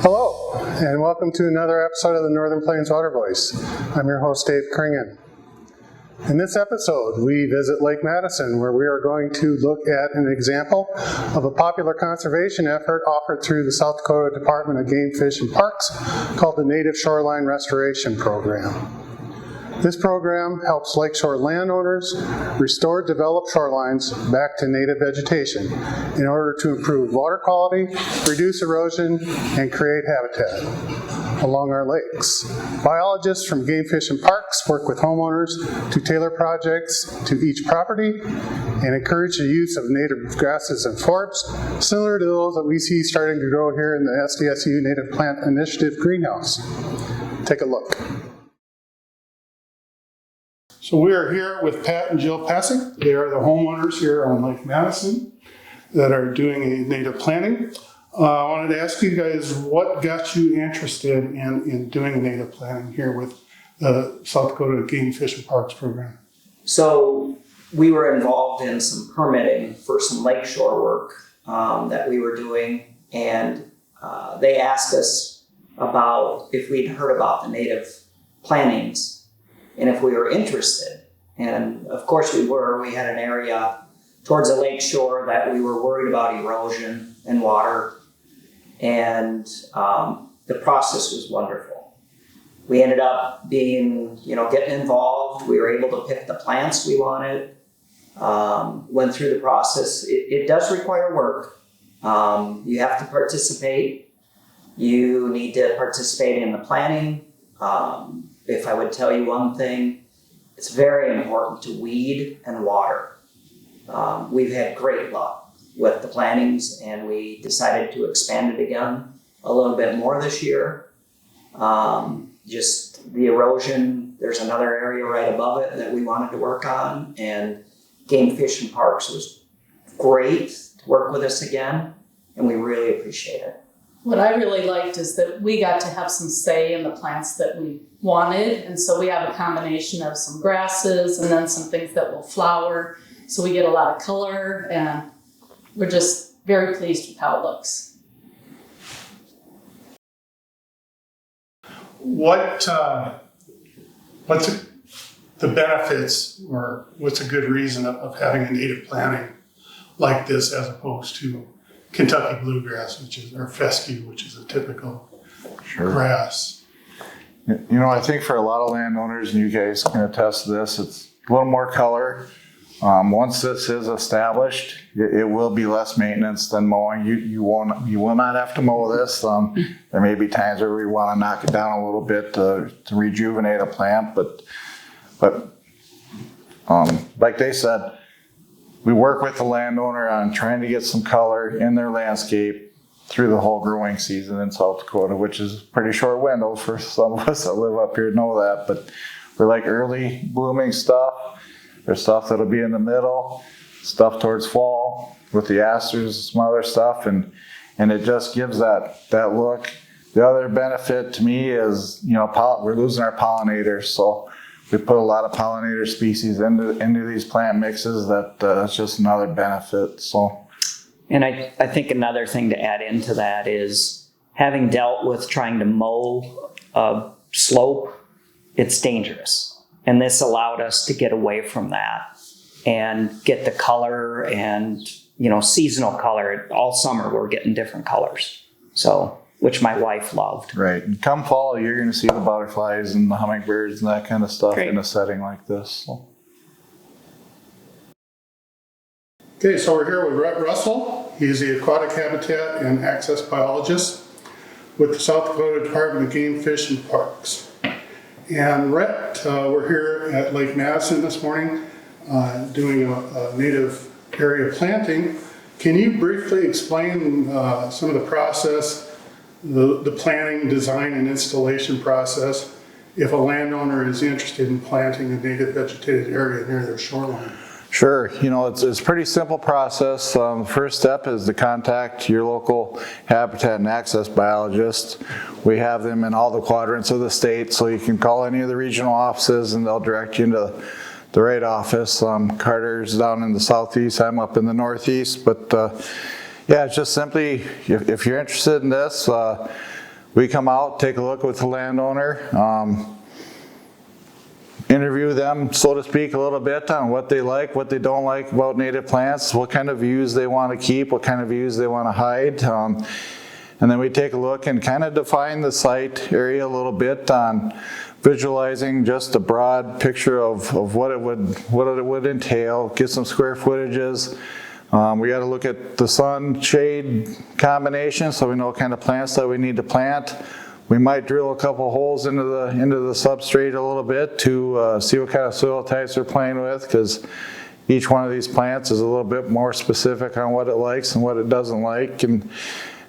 Hello, and welcome to another episode of the Northern Plains Water Voice. I'm your host, Dave Kringen. In this episode, we visit Lake Madison, where we are going to look at an example of a popular conservation effort offered through the South Dakota Department of Game, Fish, and Parks called the Native Shoreline Restoration Program. This program helps lakeshore landowners restore developed shorelines back to native vegetation in order to improve water quality, reduce erosion, and create habitat along our lakes. Biologists from Game, Fish, and Parks work with homeowners to tailor projects to each property and encourage the use of native grasses and forbs, similar to those that we see starting to grow here in the SDSU Native Plant Initiative greenhouse. Take a look. So we are here with Pat and Jill Pasek. They are the homeowners here on Lake Madison that are doing a native planting. I wanted to ask you guys what got you interested in doing native planting here with the South Dakota Game, Fish, and Parks program. So we were involved in some permitting for some lakeshore work that we were doing, and they asked us about if we'd heard about the native plantings and if we were interested. And of course we were. We had an area towards the lake shore that we were worried about erosion and water. And the process was wonderful. We ended up getting involved. We were able to pick the plants we wanted. Went through the process. It does require work. You have to participate. You need to participate in the planning. If I would tell you one thing, it's very important to weed and water. We've had great luck with the plantings, and we decided to expand it again a little bit more this year. Just the erosion, there's another area right above it that we wanted to work on, and Game, Fish, and Parks was great to work with us again, and we really appreciate it. What I really liked is that we got to have some say in the plants that we wanted, and so we have a combination of some grasses and then some things that will flower, so we get a lot of color, and we're just very pleased with how it looks. What's the benefits, or what's a good reason of having a native planting like this as opposed to Kentucky bluegrass, or fescue, which is a typical grass? You know, I think for a lot of landowners, and you guys can attest to this, it's a little more color. Once this is established, it will be less maintenance than mowing. You will not have to mow this. There may be times where we want to knock it down a little bit to rejuvenate a plant, but like they said, we work with the landowner on trying to get some color in their landscape through the whole growing season in South Dakota, which is a pretty short window for some of us that live up here to know that. But we like early blooming stuff. There's stuff that'll be in the middle, stuff towards fall with the asters, some other stuff, and it just gives that look. The other benefit to me is, we're losing our pollinators, so we put a lot of pollinator species into these plant mixes. That's just another benefit. So, and I think another thing to add into that is having dealt with trying to mow a slope, it's dangerous. And this allowed us to get away from that and get the color and, seasonal color. All summer we're getting different colors. So, which my wife loved. Right. And come fall, you're going to see the butterflies and the hummingbirds and that kind of stuff in a setting like this. So. Okay, so we're here with Rhet Russel. He's the aquatic habitat and access biologist with the South Dakota Department of Game, Fish, and Parks. And Rhet, we're here at Lake Madison this morning doing a native area planting. Can you briefly explain some of the process, the planning, design, and installation process if a landowner is interested in planting a native vegetated area near their shoreline? Sure. It's a pretty simple process. The first step is to contact your local habitat and access biologist. We have them in all the quadrants of the state, so you can call any of the regional offices and they'll direct you into the right office. Carter's down in the southeast, I'm up in the northeast, but yeah, it's just simply, if you're interested in this, We come out, take a look with the landowner, interview them, so to speak, a little bit on what they like, what they don't like about native plants, what kind of views they want to keep, what kind of views they want to hide. And then we take a look and kind of define the site area a little bit on visualizing just a broad picture of what it would entail, get some square footages. We got to look at the sun shade combination so we know what kind of plants that we need to plant. We might drill a couple holes into the substrate a little bit to see what kind of soil types we're playing with, because each one of these plants is a little bit more specific on what it likes and what it doesn't like. And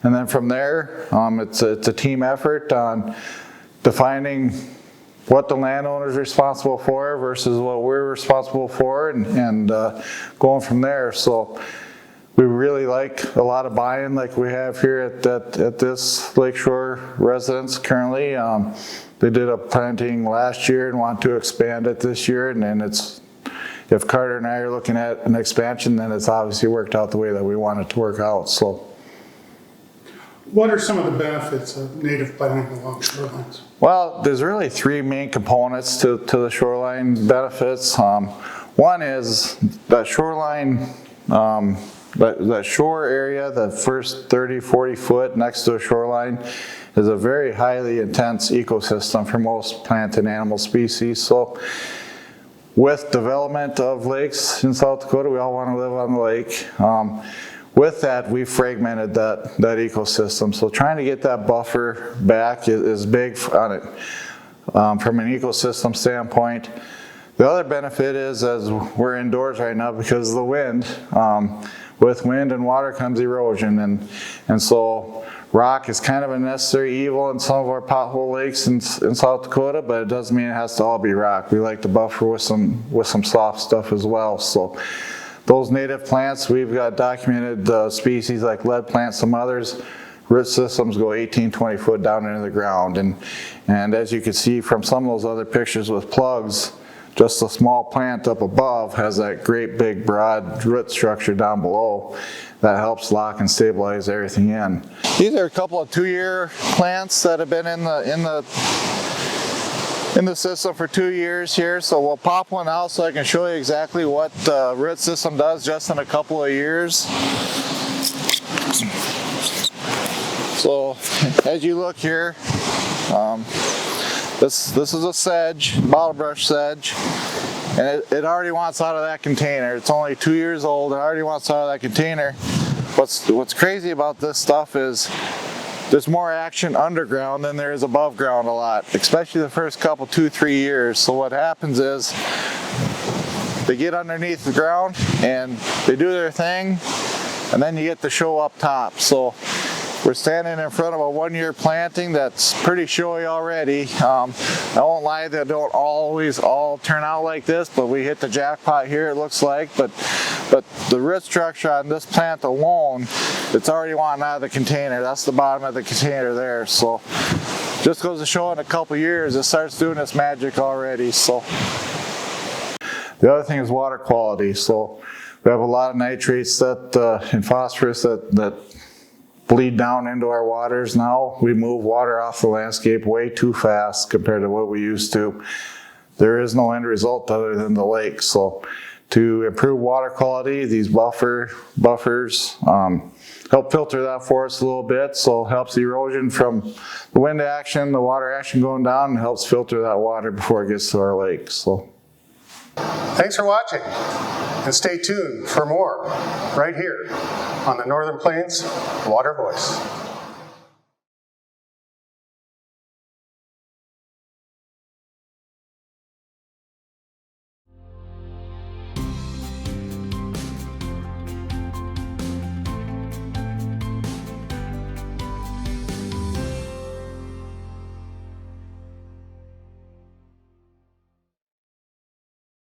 then from there, it's a team effort on defining what the landowner is responsible for versus what we're responsible for, and going from there. So we really like a lot of buy-in like we have here at this Lakeshore residence currently. They did a planting last year and want to expand it this year, and then if Carter and I are looking at an expansion, then it's obviously worked out the way that we want it to work out. So, what are some of the benefits of native planting along shorelines? Well, there's really three main components to the shoreline benefits. One is that shoreline, that shore area, the first 30, 40 foot next to a shoreline, is a very highly intense ecosystem for most plant and animal species. So with development of lakes in South Dakota, we all want to live on the lake. With that, we've fragmented that ecosystem. So trying to get that buffer back is big on it from an ecosystem standpoint. The other benefit is, as we're indoors right now because of the wind, with wind and water comes erosion, and so rock is kind of a necessary evil in some of our pothole lakes in South Dakota, but it doesn't mean it has to all be rock. We like to buffer with some soft stuff as well. So those native plants, we've got documented species like lead plants, some others, root systems go 18, 20 foot down into the ground. And as you can see from some of those other pictures with plugs, just a small plant up above has that great big broad root structure down below that helps lock and stabilize everything in. These are a couple of 2-year plants that have been in the system for 2 years here, so we'll pop one out so I can show you exactly what the root system does just in a couple of years. So as you look here, this is a sedge, bottle brush sedge, and it already wants out of that container. It's only 2 years old, it already wants out of that container. What's crazy about this stuff is there's more action underground than there is above ground a lot, especially the first couple, 2-3 years. So what happens is they get underneath the ground and they do their thing, and then you get the show up top. So we're standing in front of a 1-year planting that's pretty showy already. I won't lie, they don't always all turn out like this, but we hit the jackpot here, it looks like. But the root structure on this plant alone, it's already wanting out of the container. That's the bottom of the container there. So just goes to show in a couple years, it starts doing its magic already. So the other thing is water quality. So we have a lot of nitrates and phosphorus that bleed down into our waters now. We move water off the landscape way too fast compared to what we used to. There is no end result other than the lake. So to improve water quality, these buffers help filter that for us a little bit. So it helps erosion from the wind action, the water action going down, and helps filter that water before it gets to our lake. So thanks for watching, and stay tuned for more right here on the Northern Plains Water Voice.